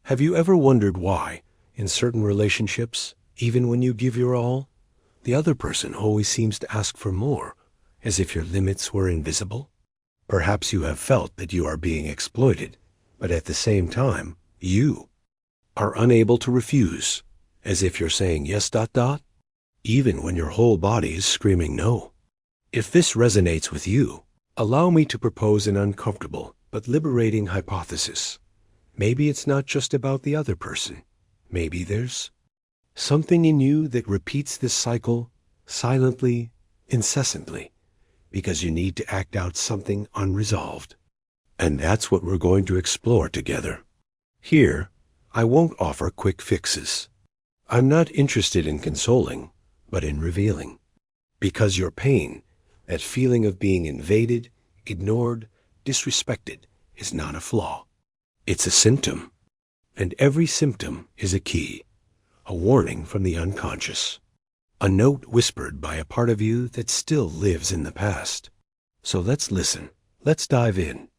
Have you ever wondered why, in certain relationships, even when you give your all, the other person always seems to ask for more, as if your limits were invisible? Perhaps you have felt that you are being exploited, but at the same time, you are unable to refuse, as if you're saying yes, even when your whole body is screaming no. If this resonates with you, allow me to propose an uncomfortable but liberating hypothesis. Maybe it's not just about the other person. Maybe there's something in you that repeats this cycle silently, incessantly, because you need to act out something unresolved. And that's what we're going to explore together. Here, I won't offer quick fixes. I'm not interested in consoling, but in revealing. Because your pain, that feeling of being invaded, ignored, disrespected, is not a flaw. It's a symptom. And every symptom is a key, a warning from the unconscious, a note whispered by a part of you that still lives in the past. So let's listen. Let's dive in.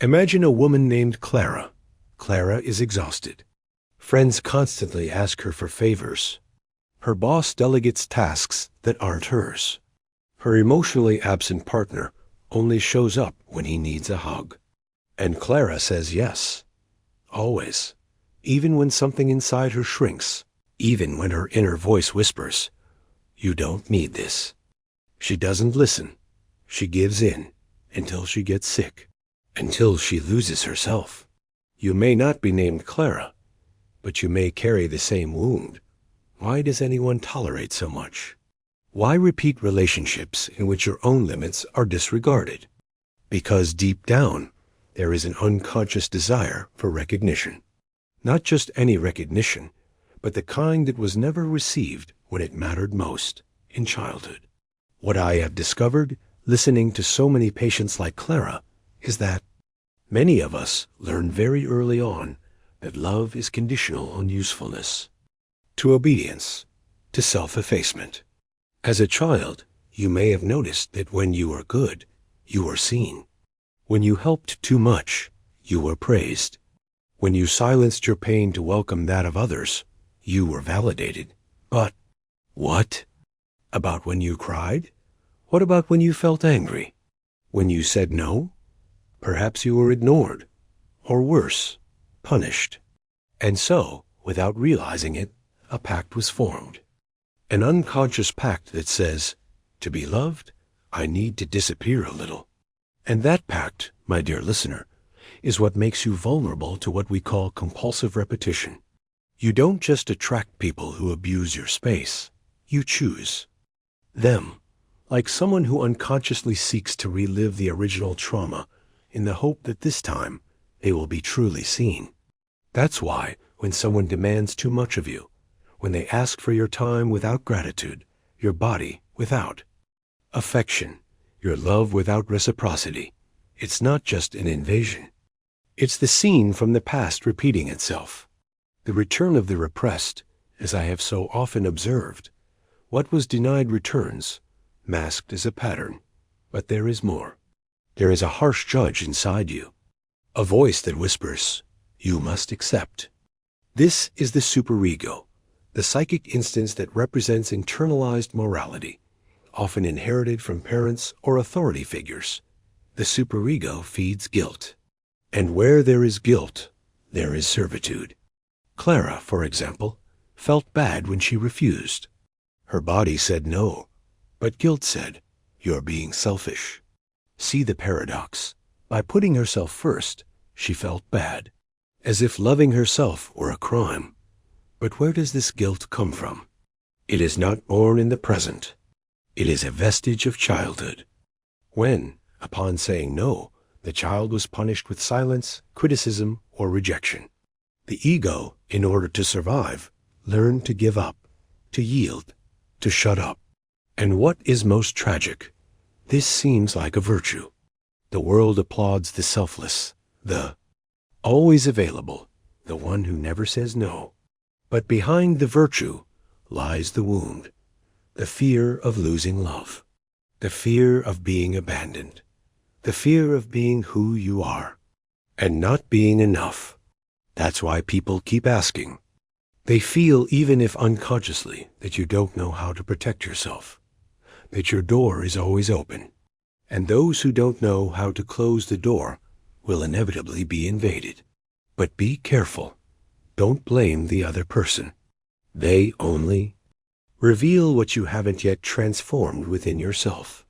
Imagine a woman named Clara. Clara is exhausted. Friends constantly ask her for favors. Her boss delegates tasks that aren't hers. Her emotionally absent partner only shows up when he needs a hug. And Clara says yes. Always. Even when something inside her shrinks. Even when her inner voice whispers, "You don't need this." She doesn't listen. She gives in until she gets sick. Until she loses herself. You may not be named Clara, but you may carry the same wound. Why does anyone tolerate so much? Why repeat relationships in which your own limits are disregarded? Because deep down, there is an unconscious desire for recognition. Not just any recognition, but the kind that was never received when it mattered most, in childhood. What I have discovered, listening to so many patients like Clara, is that many of us learn very early on that love is conditional on usefulness, to obedience, to self-effacement. As a child, you may have noticed that when you were good, you were seen. When you helped too much, you were praised. When you silenced your pain to welcome that of others, you were validated. But what about when you cried? What about when you felt angry? When you said no? Perhaps you were ignored, or worse, punished. And so, without realizing it, a pact was formed. An unconscious pact that says, to be loved, I need to disappear a little. And that pact, my dear listener, is what makes you vulnerable to what we call compulsive repetition. You don't just attract people who abuse your space. You choose them, like someone who unconsciously seeks to relive the original trauma in the hope that this time they will be truly seen. That's why when someone demands too much of you, when they ask for your time without gratitude, your body without affection, your love without reciprocity, it's not just an invasion. It's the scene from the past repeating itself. The return of the repressed, as I have so often observed. What was denied returns, masked as a pattern. But there is more. There is a harsh judge inside you, a voice that whispers, you must accept. This is the superego, the psychic instance that represents internalized morality, often inherited from parents or authority figures. The superego feeds guilt. And where there is guilt, there is servitude. Clara, for example, felt bad when she refused. Her body said no, but guilt said, you're being selfish. See the paradox. By putting herself first, she felt bad, as if loving herself were a crime. But where does this guilt come from? It is not born in the present. It is a vestige of childhood. When, upon saying no, the child was punished with silence, criticism, or rejection. The ego, in order to survive, learned to give up, to yield, to shut up. And what is most tragic? This seems like a virtue. The world applauds the selfless, the always available, the one who never says no. But behind the virtue lies the wound, the fear of losing love, the fear of being abandoned, the fear of being who you are, and not being enough. That's why people keep asking. They feel, even if unconsciously, that you don't know how to protect yourself, that your door is always open, and those who don't know how to close the door will inevitably be invaded. But be careful. Don't blame the other person. They only reveal what you haven't yet transformed within yourself.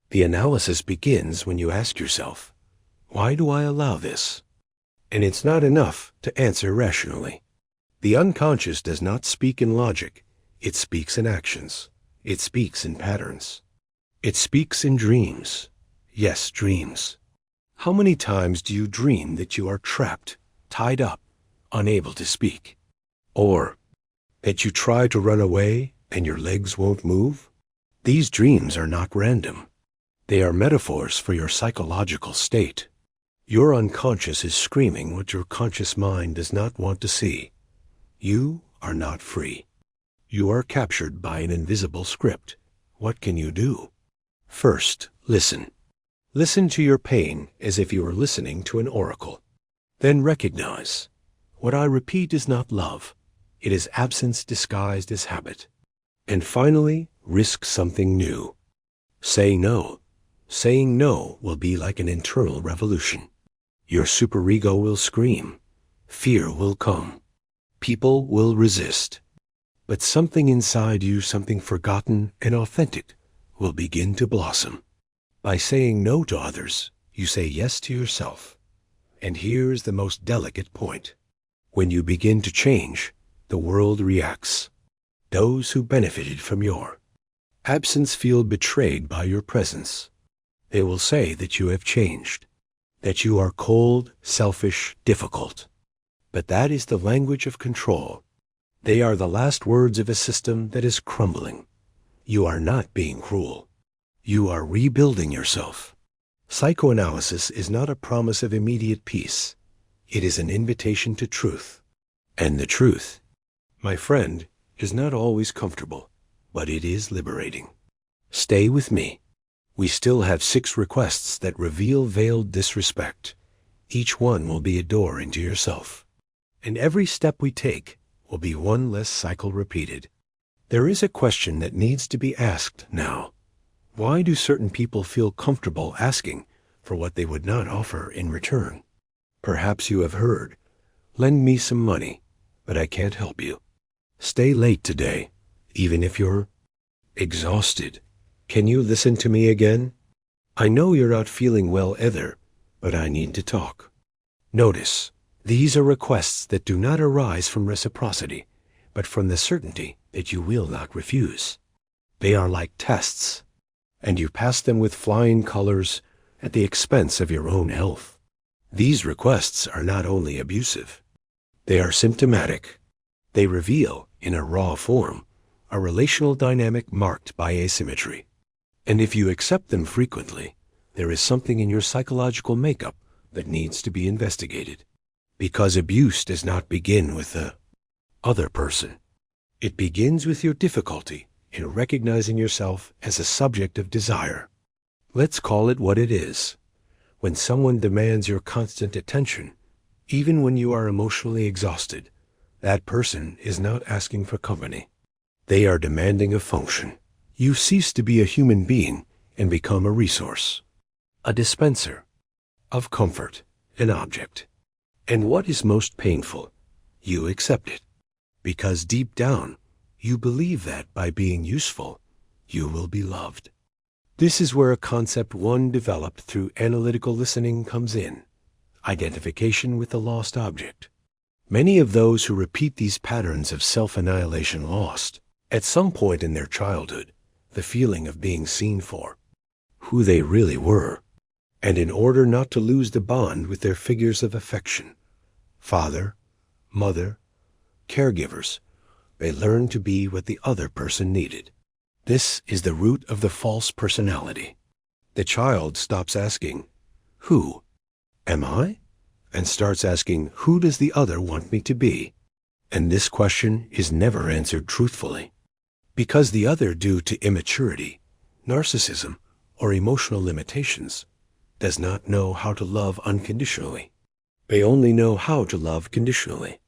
The analysis begins when you ask yourself, why do I allow this? And it's not enough to answer rationally. The unconscious does not speak in logic. It speaks in actions. It speaks in patterns. It speaks in dreams. Yes, dreams. How many times do you dream that you are trapped, tied up, unable to speak? Or that you try to run away and your legs won't move? These dreams are not random. They are metaphors for your psychological state. Your unconscious is screaming what your conscious mind does not want to see. You are not free. You are captured by an invisible script. What can you do? First, listen. Listen to your pain as if you were listening to an oracle. Then recognize, what I repeat is not love. It is absence disguised as habit. And finally, risk something new. Say no. Saying no will be like an internal revolution. Your superego will scream. Fear will come. People will resist. But something inside you, something forgotten and authentic, will begin to blossom. By saying no to others, you say yes to yourself. And here's the most delicate point. When you begin to change, the world reacts. Those who benefited from your absence feel betrayed by your presence. They will say that you have changed, that you are cold, selfish, difficult. But that is the language of control. They are the last words of a system that is crumbling. You are not being cruel. You are rebuilding yourself. Psychoanalysis is not a promise of immediate peace. It is an invitation to truth. And the truth, my friend, is not always comfortable, but it is liberating. Stay with me. We still have 6 requests that reveal veiled disrespect. Each one will be a door into yourself. And every step we take will be one less cycle repeated. There is a question that needs to be asked now. Why do certain people feel comfortable asking for what they would not offer in return? Perhaps you have heard, lend me some money, but I can't help you. Stay late today, even if you're exhausted. Can you listen to me again? I know you're not feeling well either, but I need to talk. Notice, these are requests that do not arise from reciprocity, but from the certainty that you will not refuse. They are like tests, and you pass them with flying colors at the expense of your own health. These requests are not only abusive, they are symptomatic. They reveal, in a raw form, a relational dynamic marked by asymmetry. And if you accept them frequently, there is something in your psychological makeup that needs to be investigated. Because abuse does not begin with the other person. It begins with your difficulty in recognizing yourself as a subject of desire. Let's call it what it is. When someone demands your constant attention, even when you are emotionally exhausted, that person is not asking for company. They are demanding a function. You cease to be a human being and become a resource, a dispenser of comfort, an object. And what is most painful? You accept it. Because deep down, you believe that by being useful, you will be loved. This is where a concept one developed through analytical listening comes in, identification with the lost object. Many of those who repeat these patterns of self-annihilation lost, at some point in their childhood, the feeling of being seen for who they really were, and in order not to lose the bond with their figures of affection, father, mother, caregivers, they learned to be what the other person needed. This is the root of the false personality. The child stops asking, who am I? And starts asking, who does the other want me to be? And this question is never answered truthfully. Because the other, due to immaturity, narcissism, or emotional limitations, does not know how to love unconditionally. They only know how to love conditionally.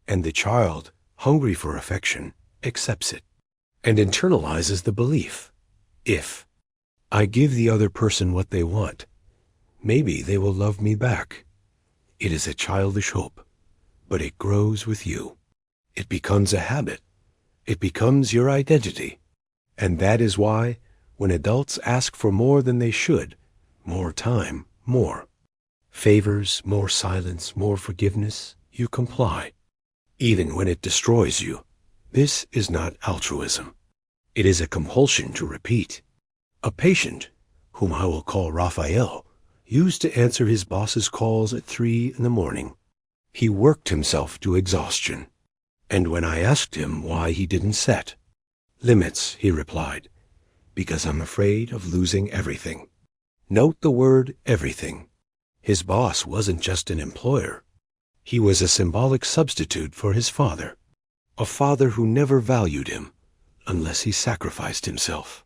And the child, hungry for affection, accepts it and internalizes the belief, if I give the other person what they want, maybe they will love me back. It is a childish hope, but it grows with you. It becomes a habit. It becomes your identity. And that is why, when adults ask for more than they should, more time, more favors, more silence, more forgiveness, you comply, even when it destroys you. This is not altruism. It is a compulsion to repeat. A patient, whom I will call Raphael, used to answer his boss's calls at 3 in the morning. He worked himself to exhaustion. And when I asked him why he didn't set limits, he replied, because I'm afraid of losing everything. Note the word everything. His boss wasn't just an employer. He was a symbolic substitute for his father, a father who never valued him unless he sacrificed himself.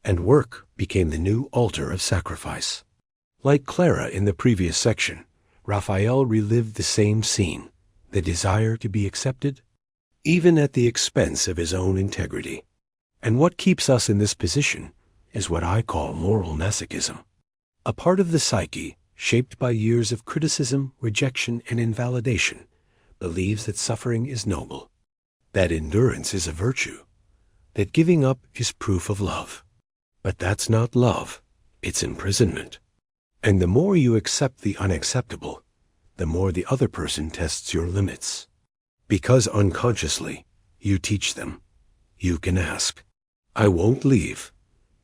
And work became the new altar of sacrifice. Like Clara in the previous section, Raphael relived the same scene, the desire to be accepted, even at the expense of his own integrity. And what keeps us in this position is what I call moral masochism, a part of the psyche shaped by years of criticism, rejection, and invalidation, believes that suffering is noble, that endurance is a virtue, that giving up is proof of love. But that's not love, it's imprisonment. And the more you accept the unacceptable, the more the other person tests your limits. Because unconsciously, you teach them. You can ask, I won't leave.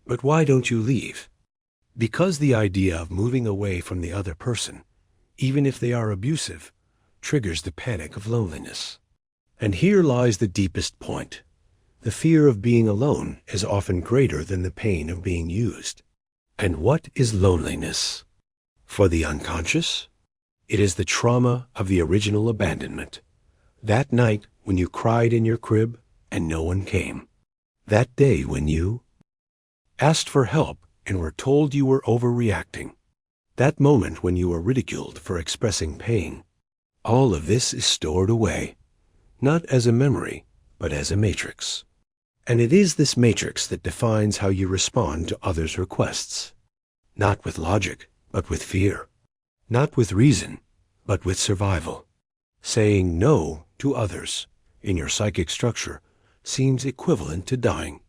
But why don't you leave? Because the idea of moving away from the other person, even if they are abusive, triggers the panic of loneliness. And here lies the deepest point. The fear of being alone is often greater than the pain of being used. And what is loneliness? For the unconscious, it is the trauma of the original abandonment. That night when you cried in your crib and no one came. That day when you asked for help and were told you were overreacting. That moment when you were ridiculed for expressing pain. All of this is stored away, not as a memory, but as a matrix. And it is this matrix that defines how you respond to others' requests. Not with logic, but with fear. Not with reason, but with survival. Saying no to others in your psychic structure seems equivalent to dying,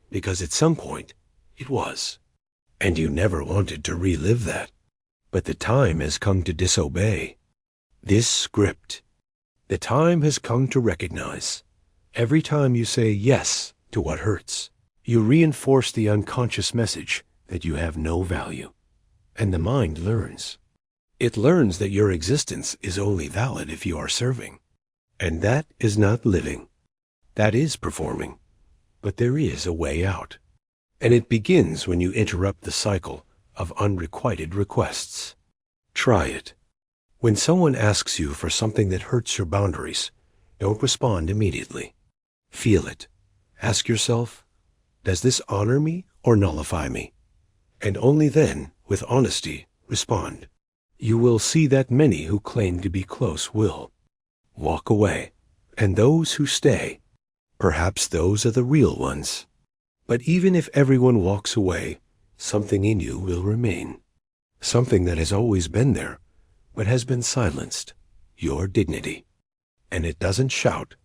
because at some point it was. And you never wanted to relive that. But the time has come to disobey. This script. The time has come to recognize. Every time you say yes to what hurts, you reinforce the unconscious message that you have no value. And the mind learns. It learns that your existence is only valid if you are serving. And that is not living. That is performing. But there is a way out. And it begins when you interrupt the cycle of unrequited requests. Try it. When someone asks you for something that hurts your boundaries, don't respond immediately. Feel it. Ask yourself, does this honor me or nullify me? And only then, with honesty, respond. You will see that many who claim to be close will walk away, and those who stay, perhaps those are the real ones. But even if everyone walks away, something in you will remain. Something that has always been there, but has been silenced. Your dignity. And it doesn't shout,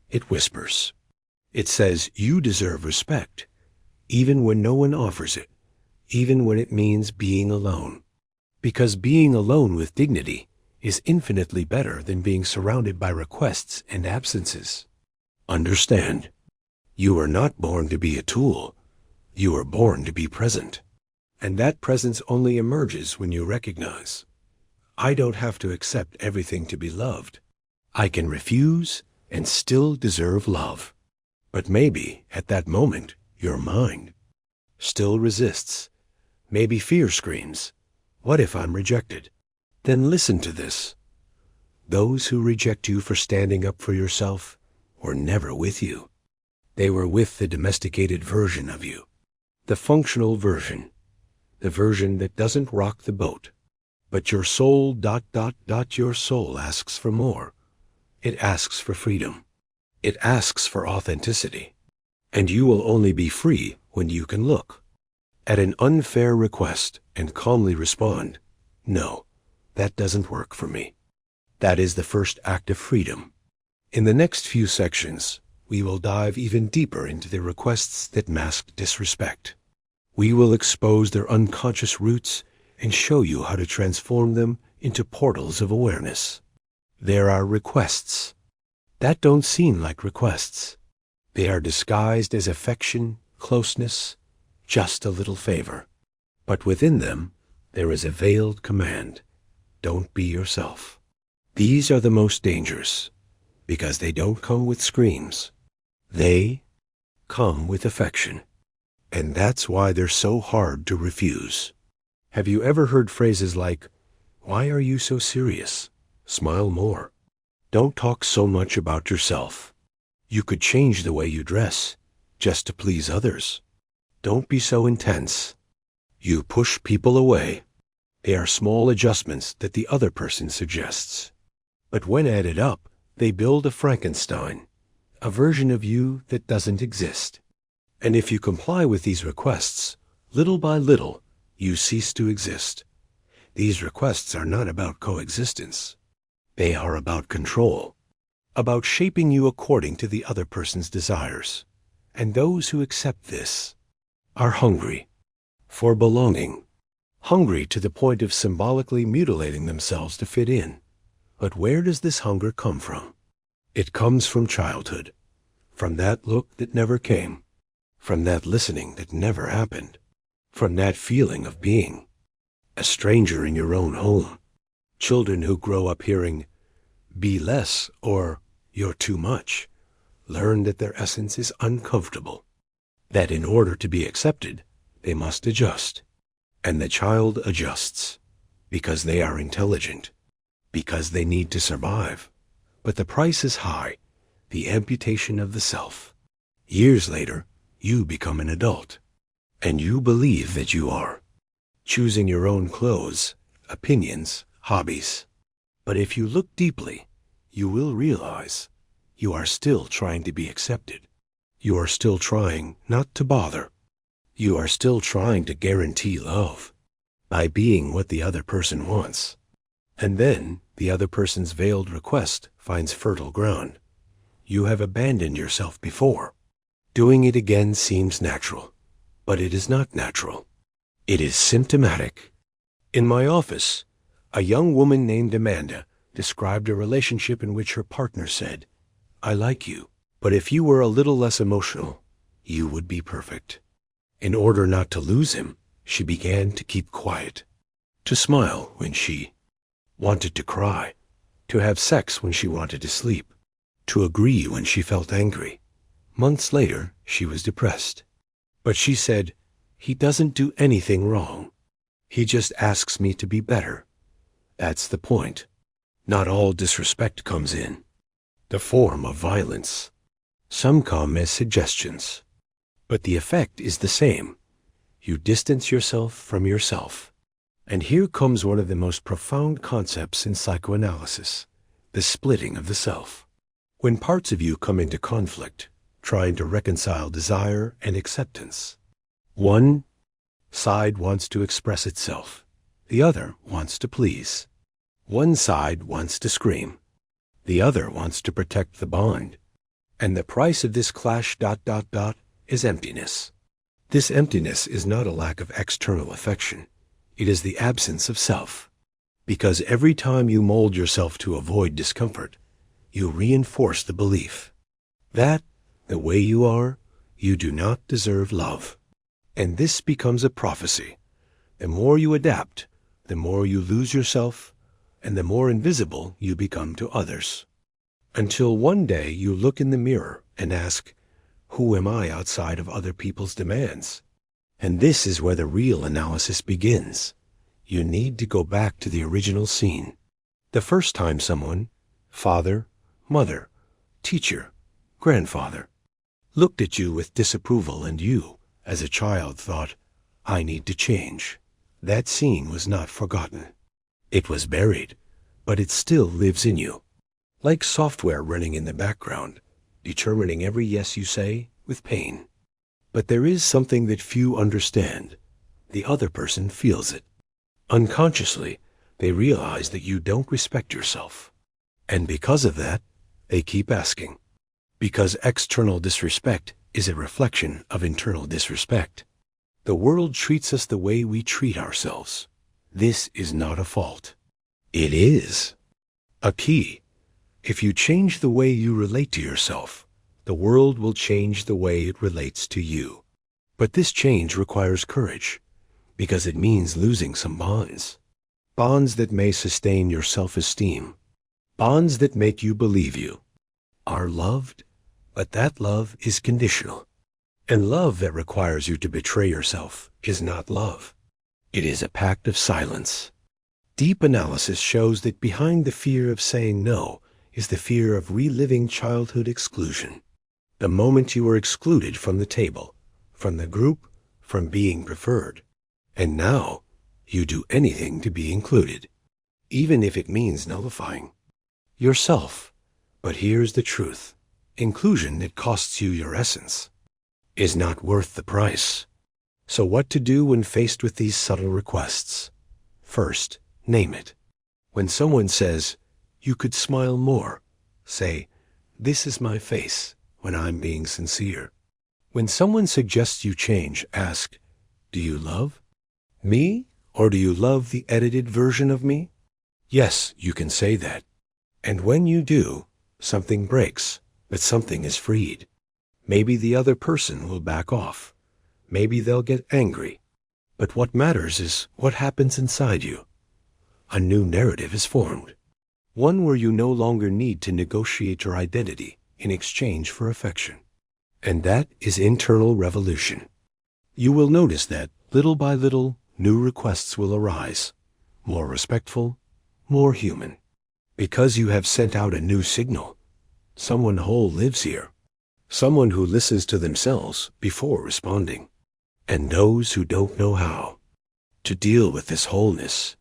it whispers. It says you deserve respect, even when no one offers it, even when it means being alone. Because being alone with dignity is infinitely better than being surrounded by requests and absences. Understand, you are not born to be a tool. You are born to be present. And that presence only emerges when you recognize, I don't have to accept everything to be loved. I can refuse and still deserve love. But maybe, at that moment, your mind still resists. Maybe fear screams, what if I'm rejected? Then listen to this. Those who reject you for standing up for yourself were never with you. They were with the domesticated version of you, the functional version, the version that doesn't rock the boat, But your soul ... your soul asks for more. It asks for freedom. It asks for authenticity. And you will only be free when you can look at an unfair request and calmly respond, "No, that doesn't work for me." That is the first act of freedom. In the next few sections, we will dive even deeper into the requests that mask disrespect. We will expose their unconscious roots and show you how to transform them into portals of awareness. There are requests that don't seem like requests. They are disguised as affection, closeness, just a little favor. But within them, there is a veiled command. Don't be yourself. These are the most dangerous, because they don't come with screams. They come with affection. And that's why they're so hard to refuse. Have you ever heard phrases like, "Why are you so serious? Smile more. Don't talk so much about yourself. You could change the way you dress, just to please others. Don't be so intense." You push people away. They are small adjustments that the other person suggests. But when added up, they build a Frankenstein, a version of you that doesn't exist. And if you comply with these requests, little by little, you cease to exist. These requests are not about coexistence. They are about control, about shaping you according to the other person's desires. And those who accept this are hungry for belonging, hungry to the point of symbolically mutilating themselves to fit in. But where does this hunger come from? It comes from childhood, from that look that never came, from that listening that never happened, from that feeling of being a stranger in your own home. Children who grow up hearing, "Be less," or "You're too much," learn that their essence is uncomfortable, that in order to be accepted, they must adjust. And the child adjusts, because they are intelligent, because they need to survive. But the price is high, the amputation of the self. Years later, you become an adult, and you believe that you are, choosing your own clothes, opinions, hobbies. But if you look deeply, you will realize you are still trying to be accepted. You are still trying not to bother. You are still trying to guarantee love by being what the other person wants. And then the other person's veiled request finds fertile ground. You have abandoned yourself before. Doing it again seems natural, but it is not natural. It is symptomatic. In my office, a young woman named Amanda described a relationship in which her partner said, "I like you, but if you were a little less emotional, you would be perfect." In order not to lose him, she began to keep quiet, to smile when she wanted to cry, to have sex when she wanted to sleep, to agree when she felt angry. Months later, she was depressed. But she said, "He doesn't do anything wrong. He just asks me to be better." That's the point. Not all disrespect comes in the form of violence. Some come as suggestions. But the effect is the same. You distance yourself from yourself. And here comes one of the most profound concepts in psychoanalysis, the splitting of the self. When parts of you come into conflict, trying to reconcile desire and acceptance, one side wants to express itself. The other wants to please. One side wants to scream. The other wants to protect the bond. And the price of this clash ... is emptiness. This emptiness is not a lack of external affection. It is the absence of self. Because every time you mold yourself to avoid discomfort, you reinforce the belief that, the way you are, you do not deserve love. And this becomes a prophecy. The more you adapt, the more you lose yourself, and the more invisible you become to others. Until one day you look in the mirror and ask, "Who am I outside of other people's demands?" And this is where the real analysis begins. You need to go back to the original scene. The first time someone, father, mother, teacher, grandfather, looked at you with disapproval and you, as a child, thought, "I need to change." That scene was not forgotten. It was buried, but it still lives in you. Like software running in the background, determining every yes you say with pain. But there is something that few understand. The other person feels it. Unconsciously, they realize that you don't respect yourself. And because of that, they keep asking. Because external disrespect is a reflection of internal disrespect. The world treats us the way we treat ourselves. This is not a fault. It is a key. If you change the way you relate to yourself, the world will change the way it relates to you. But this change requires courage, because it means losing some bonds. Bonds that may sustain your self-esteem. Bonds that make you believe you are loved, but that love is conditional. And love that requires you to betray yourself is not love. It is a pact of silence. Deep analysis shows that behind the fear of saying no is the fear of reliving childhood exclusion. The moment you were excluded from the table, from the group, from being preferred. And now, you do anything to be included, even if it means nullifying yourself. But here's the truth. Inclusion that costs you your essence is not worth the price. So what to do when faced with these subtle requests? First, name it. When someone says, "You could smile more," say, "This is my face," when I'm being sincere. When someone suggests you change, ask, "Do you love me, or do you love the edited version of me?" Yes, you can say that. And when you do, something breaks, but something is freed. Maybe the other person will back off. Maybe they'll get angry. But what matters is what happens inside you. A new narrative is formed. One where you no longer need to negotiate your identity in exchange for affection. And that is internal revolution. You will notice that, little by little, new requests will arise. More respectful, more human. Because you have sent out a new signal. Someone whole lives here. Someone who listens to themselves before responding. And those who don't know how to deal with this wholeness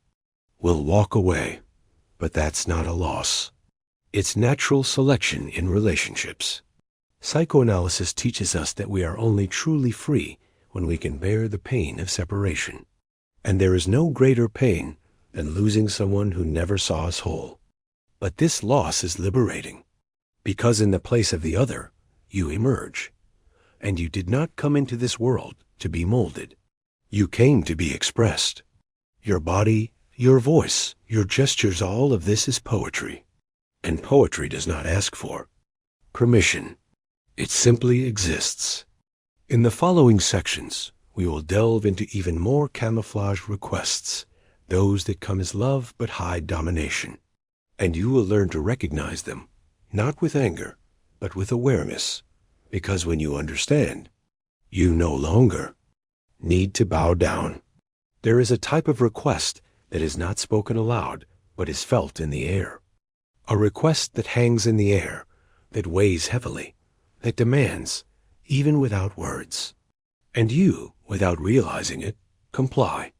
will walk away. But that's not a loss. It's natural selection in relationships. Psychoanalysis teaches us that we are only truly free when we can bear the pain of separation. And there is no greater pain than losing someone who never saw us whole. But this loss is liberating, because in the place of the other, you emerge. And you did not come into this world to be molded. You came to be expressed. Your body, your voice, your gestures, all of this is poetry. And poetry does not ask for permission. It simply exists. In the following sections, we will delve into even more camouflage requests, those that come as love but hide domination. And you will learn to recognize them, not with anger, but with awareness, because when you understand, you no longer need to bow down. There is a type of request that is not spoken aloud, but is felt in the air. A request that hangs in the air, that weighs heavily, that demands, even without words. And you, without realizing it, comply.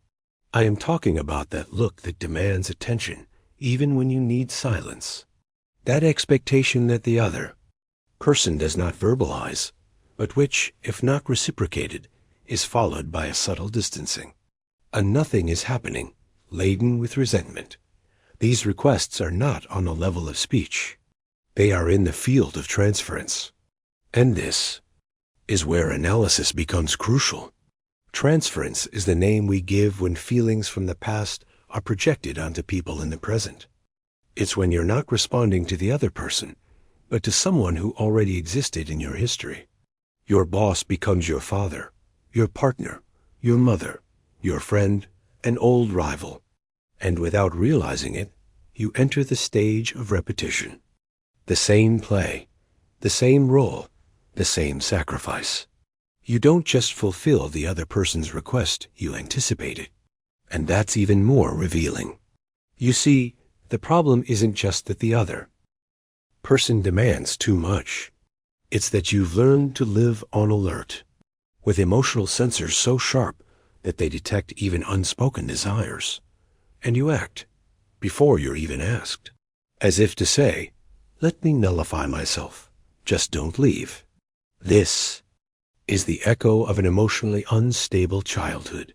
I am talking about that look that demands attention, even when you need silence. That expectation that the other person does not verbalize, but which, if not reciprocated, is followed by a subtle distancing. A nothing is happening, laden with resentment. These requests are not on the level of speech. They are in the field of transference. And this is where analysis becomes crucial. Transference is the name we give when feelings from the past are projected onto people in the present. It's when you're not responding to the other person, but to someone who already existed in your history. Your boss becomes your father, your partner, your mother, your friend, an old rival. And without realizing it, you enter the stage of repetition. The same play, the same role, the same sacrifice. You don't just fulfill the other person's request, you anticipate it. And that's even more revealing. You see, the problem isn't just that the other person demands too much. It's that you've learned to live on alert, with emotional sensors so sharp that they detect even unspoken desires. And you act, before you're even asked, as if to say, let me nullify myself, just don't leave. This is the echo of an emotionally unstable childhood,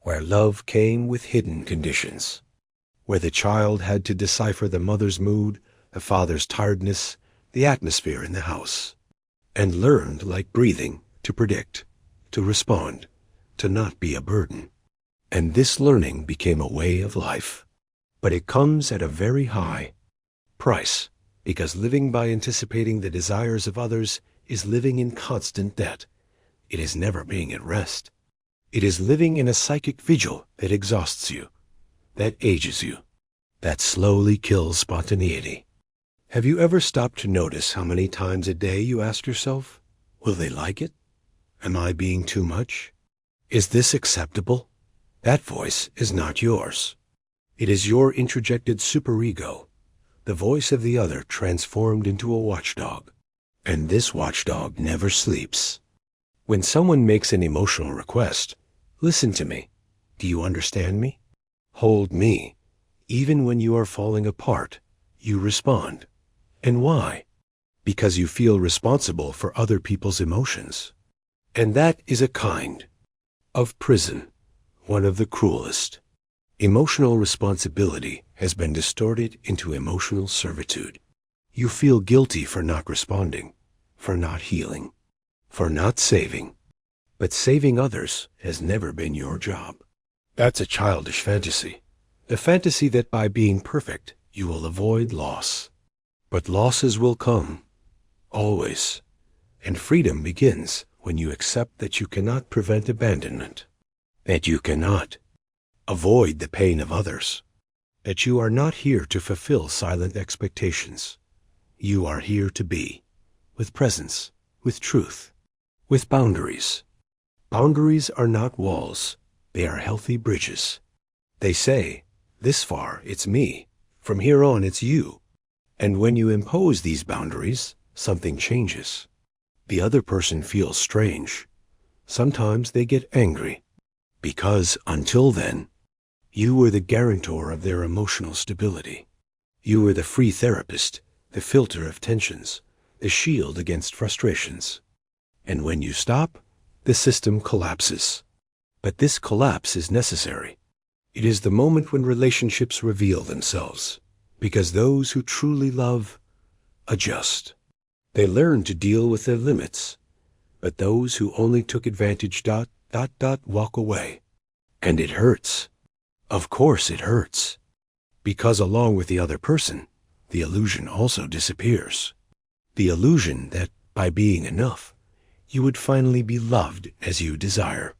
where love came with hidden conditions, where the child had to decipher the mother's mood, the father's tiredness, the atmosphere in the house, and learned, like breathing, to predict, to respond, to not be a burden. And this learning became a way of life. But it comes at a very high price, because living by anticipating the desires of others is living in constant debt. It is never being at rest. It is living in a psychic vigil that exhausts you, that ages you, that slowly kills spontaneity. Have you ever stopped to notice how many times a day you ask yourself, will they like it? Am I being too much? Is this acceptable? That voice is not yours. It is your introjected superego, the voice of the other transformed into a watchdog. And this watchdog never sleeps. When someone makes an emotional request, listen to me. Do you understand me? Hold me. Even when you are falling apart, you respond. And why? Because you feel responsible for other people's emotions. And that is a kind of prison, one of the cruelest. Emotional responsibility has been distorted into emotional servitude. You feel guilty for not responding, for not healing, for not saving. But saving others has never been your job. That's a childish fantasy. The fantasy that by being perfect, you will avoid loss. But losses will come, always. And freedom begins when you accept that you cannot prevent abandonment, that you cannot avoid the pain of others, that you are not here to fulfill silent expectations. You are here to be, with presence, with truth, with boundaries. Boundaries are not walls, they are healthy bridges. They say, this far it's me, from here on it's you. And when you impose these boundaries, something changes. The other person feels strange. Sometimes they get angry, because until then, you were the guarantor of their emotional stability. You were the free therapist, the filter of tensions, the shield against frustrations. And when you stop, the system collapses. But this collapse is necessary. It is the moment when relationships reveal themselves, because those who truly love adjust. They learn to deal with their limits, but those who only took advantage ... walk away. And it hurts. Of course it hurts, because along with the other person, the illusion also disappears. The illusion that, by being enough, you would finally be loved as you desire.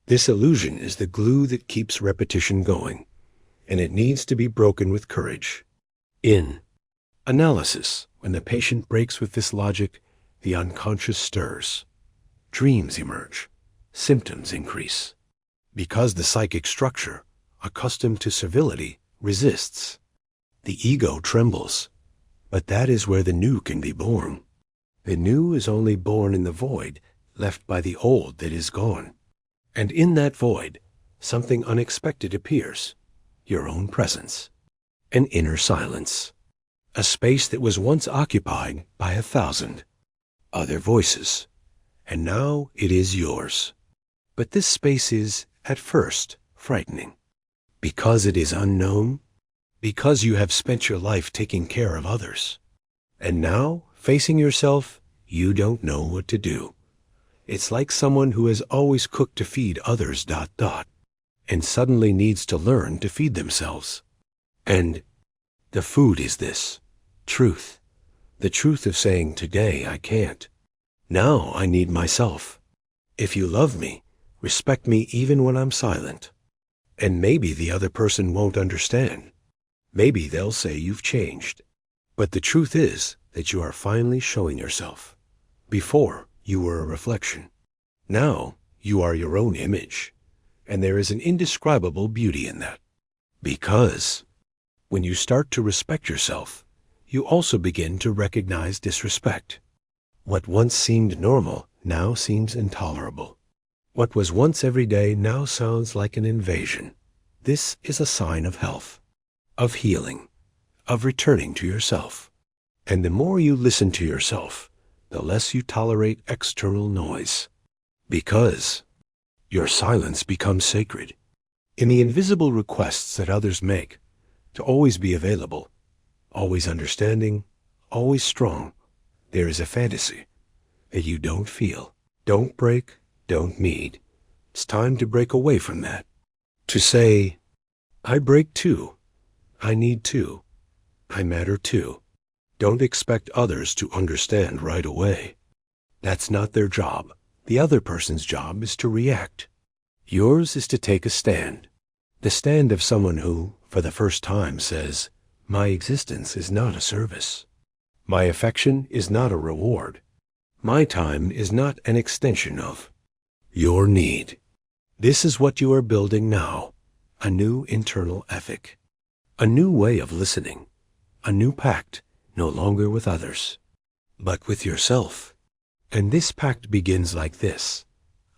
This illusion is the glue that keeps repetition going, and it needs to be broken with courage. In analysis, when the patient breaks with this logic, the unconscious stirs. Dreams emerge. Symptoms increase. Because the psychic structure, accustomed to servility, resists. The ego trembles. But that is where the new can be born. The new is only born in the void left by the old that is gone. And in that void, something unexpected appears. Your own presence. An inner silence. A space that was once occupied by 1,000 other voices. And now it is yours. But this space is, at first, frightening. Because it is unknown. Because you have spent your life taking care of others. And now, facing yourself, you don't know what to do. It's like someone who has always cooked to feed others ... and suddenly needs to learn to feed themselves. And the food is this, truth. The truth of saying, today I can't. Now I need myself. If you love me, respect me even when I'm silent. And maybe the other person won't understand. Maybe they'll say you've changed. But the truth is that you are finally showing yourself. Before, you were a reflection. Now, you are your own image. And there is an indescribable beauty in that. Because when you start to respect yourself, you also begin to recognize disrespect. What once seemed normal now seems intolerable. What was once every day now sounds like an invasion. This is a sign of health. of healing, of returning to yourself. And the more you listen to yourself, the less you tolerate external noise. Because your silence becomes sacred. In the invisible requests that others make, to always be available, always understanding, always strong, there is a fantasy that you don't feel, don't break, don't need. It's time to break away from that. To say, I break too, I need too, I matter too. Don't expect others to understand right away. That's not their job. The other person's job is to react. Yours is to take a stand. The stand of someone who, for the first time, says, my existence is not a service. My affection is not a reward. My time is not an extension of your need. This is what you are building now, a new internal ethic, a new way of listening, a new pact, no longer with others, but with yourself. And this pact begins like this.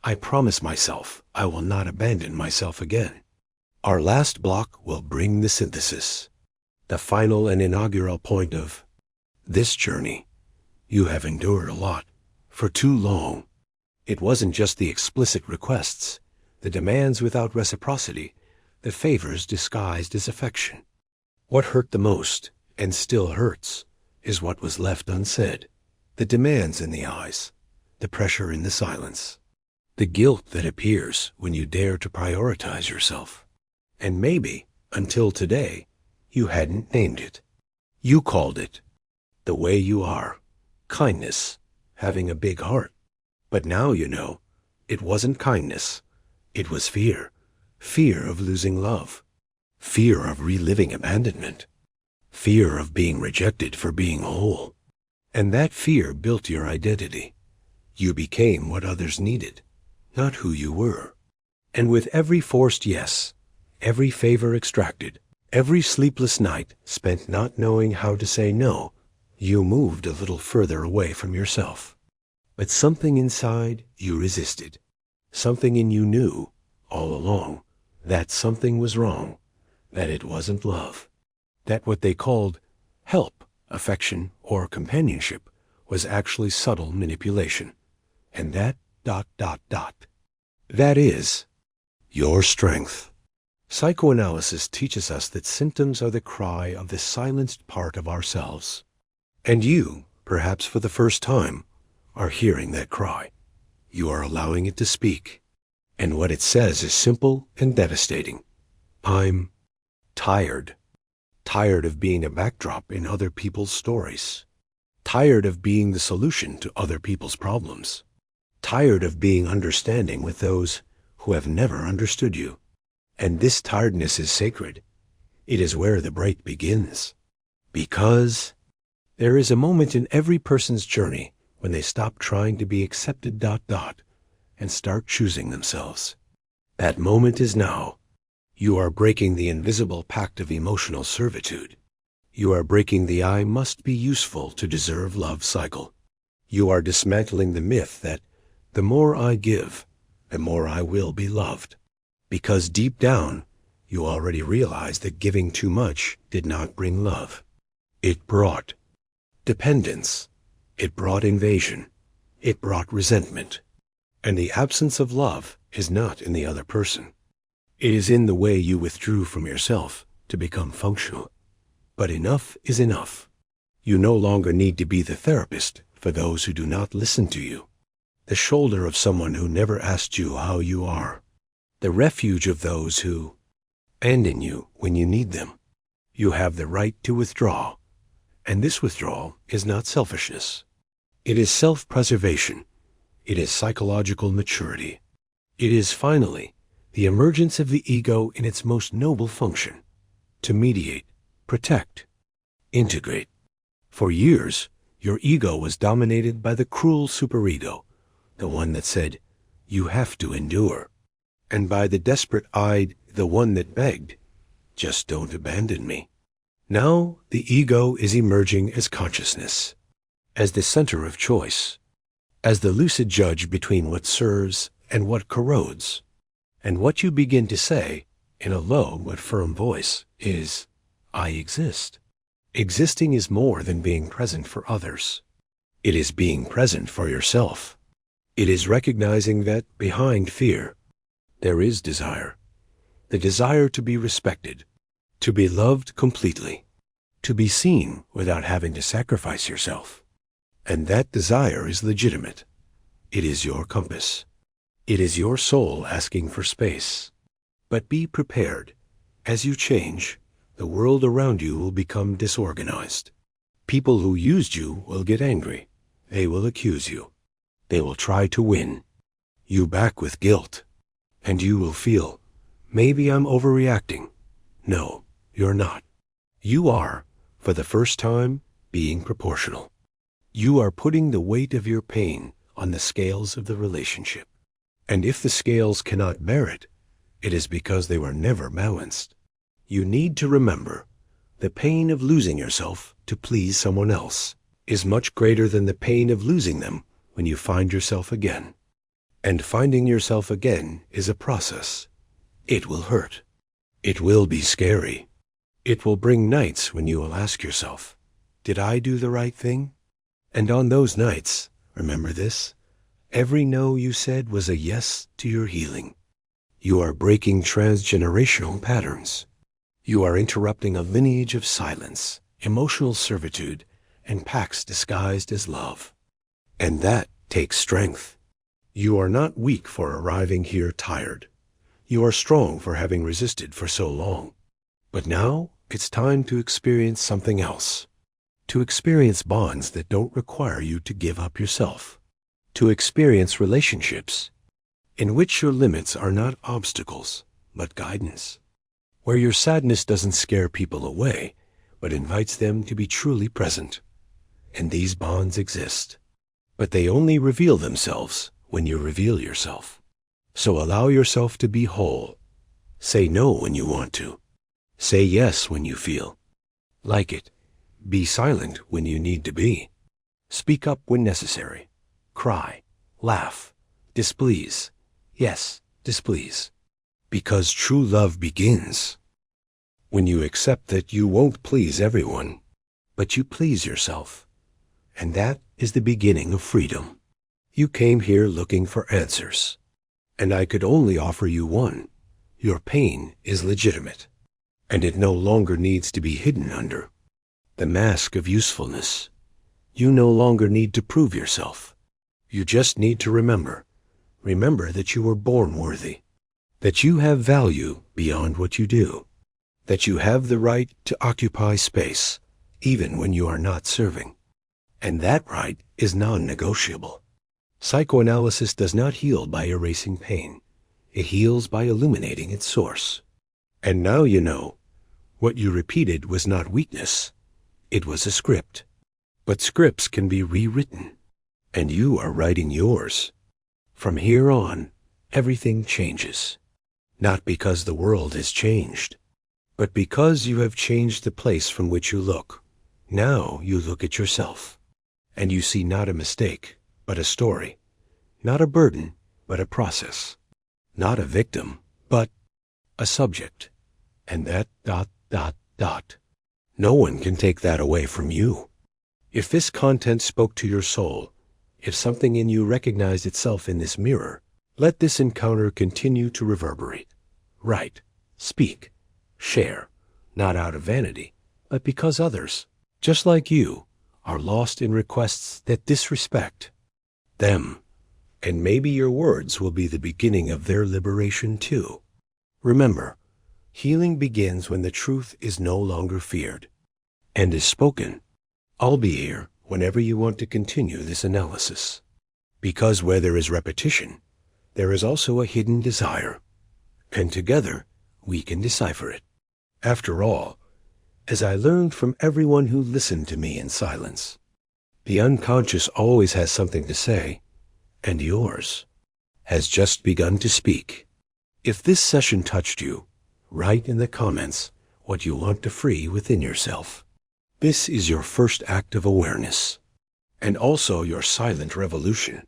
I promise myself I will not abandon myself again. Our last block will bring the synthesis, the final and inaugural point of this journey. You have endured a lot, for too long. It wasn't just the explicit requests, the demands without reciprocity, the favors disguised as affection. What hurt the most, and still hurts, is what was left unsaid. The demands in the eyes, the pressure in the silence, the guilt that appears when you dare to prioritize yourself. And maybe, until today, you hadn't named it. You called it the way you are, kindness, having a big heart. But now you know, it wasn't kindness. It was fear. Fear of losing love. Fear of reliving abandonment. Fear of being rejected for being whole. And that fear built your identity. You became what others needed, not who you were. And with every forced yes, every favor extracted, every sleepless night spent not knowing how to say no, you moved a little further away from yourself. But something inside you resisted. Something in you knew, all along, that something was wrong, that it wasn't love, that what they called help, affection, or companionship was actually subtle manipulation. And that ... that is your strength. Psychoanalysis teaches us that symptoms are the cry of the silenced part of ourselves. And you, perhaps for the first time, are hearing that cry. You are allowing it to speak. And what it says is simple and devastating. I'm tired. Tired of being a backdrop in other people's stories. Tired of being the solution to other people's problems. Tired of being understanding with those who have never understood you. And this tiredness is sacred. It is where the break begins. Because there is a moment in every person's journey when they stop trying to be accepted ... and start choosing themselves. That moment is now. You are breaking the invisible pact of emotional servitude. You are breaking the I must be useful to deserve love cycle. You are dismantling the myth that the more I give, the more I will be loved. Because deep down, you already realize that giving too much did not bring love. It brought dependence. It brought invasion. It brought resentment. And the absence of love is not in the other person. It is in the way you withdrew from yourself to become functional. But enough is enough. You no longer need to be the therapist for those who do not listen to you, the shoulder of someone who never asked you how you are, the refuge of those who abandon you when you need them. You have the right to withdraw, and this withdrawal is not selfishness. It is self-preservation. It is psychological maturity. It is, finally, the emergence of the ego in its most noble function, to mediate, protect, integrate. For years, your ego was dominated by the cruel superego, the one that said, you have to endure, and by the desperate-eyed, the one that begged, just don't abandon me. Now the ego is emerging as consciousness, as the center of choice, as the lucid judge between what serves and what corrodes. And what you begin to say, in a low but firm voice, is, I exist. Existing is more than being present for others. It is being present for yourself. It is recognizing that behind fear, there is desire. The desire to be respected, to be loved completely, to be seen without having to sacrifice yourself. And that desire is legitimate. It is your compass. It is your soul asking for space. But be prepared. As you change, the world around you will become disorganized. People who used you will get angry. They will accuse you. They will try to win you back with guilt. And you will feel, maybe I'm overreacting. No, you're not. You are, for the first time, being proportional. You are putting the weight of your pain on the scales of the relationship. And if the scales cannot bear it, it is because they were never balanced. You need to remember, the pain of losing yourself to please someone else is much greater than the pain of losing them when you find yourself again. And finding yourself again is a process. It will hurt. It will be scary. It will bring nights when you will ask yourself, did I do the right thing? And on those nights, remember this, every no you said was a yes to your healing. You are breaking transgenerational patterns. You are interrupting a lineage of silence, emotional servitude, and pacts disguised as love. And that takes strength. You are not weak for arriving here tired. You are strong for having resisted for so long. But now it's time to experience something else. To experience bonds that don't require you to give up yourself. To experience relationships in which your limits are not obstacles, but guidance. Where your sadness doesn't scare people away, but invites them to be truly present. And these bonds exist. But they only reveal themselves when you reveal yourself. So allow yourself to be whole. Say no when you want to. Say yes when you feel like it. Be silent when you need to be. Speak up when necessary. Cry, laugh, displease. Yes, displease. Because true love begins when you accept that you won't please everyone, but you please yourself. And that is the beginning of freedom. You came here looking for answers, and I could only offer you one. Your pain is legitimate, and it no longer needs to be hidden under the mask of usefulness. You no longer need to prove yourself. You just need to remember that you were born worthy, that you have value beyond what you do, that you have the right to occupy space, even when you are not serving. And that right is non-negotiable. Psychoanalysis does not heal by erasing pain. It heals by illuminating its source. And now you know, what you repeated was not weakness. It was a script. But scripts can be rewritten, and you are writing yours. From here on, everything changes. Not because the world has changed, but because you have changed the place from which you look. Now you look at yourself, and you see not a mistake, but a story. Not a burden, but a process. Not a victim, but a subject. And that ... No one can take that away from you. If this content spoke to your soul, if something in you recognized itself in this mirror, let this encounter continue to reverberate. Write, speak, share, not out of vanity, but because others, just like you, are lost in requests that disrespect them. And maybe your words will be the beginning of their liberation too. Remember, healing begins when the truth is no longer feared and is spoken. I'll be here whenever you want to continue this analysis. Because where there is repetition, there is also a hidden desire. And together, we can decipher it. After all, as I learned from everyone who listened to me in silence, the unconscious always has something to say, and yours has just begun to speak. If this session touched you, write in the comments what you want to free within yourself. This is your first act of awareness, and also your silent revolution.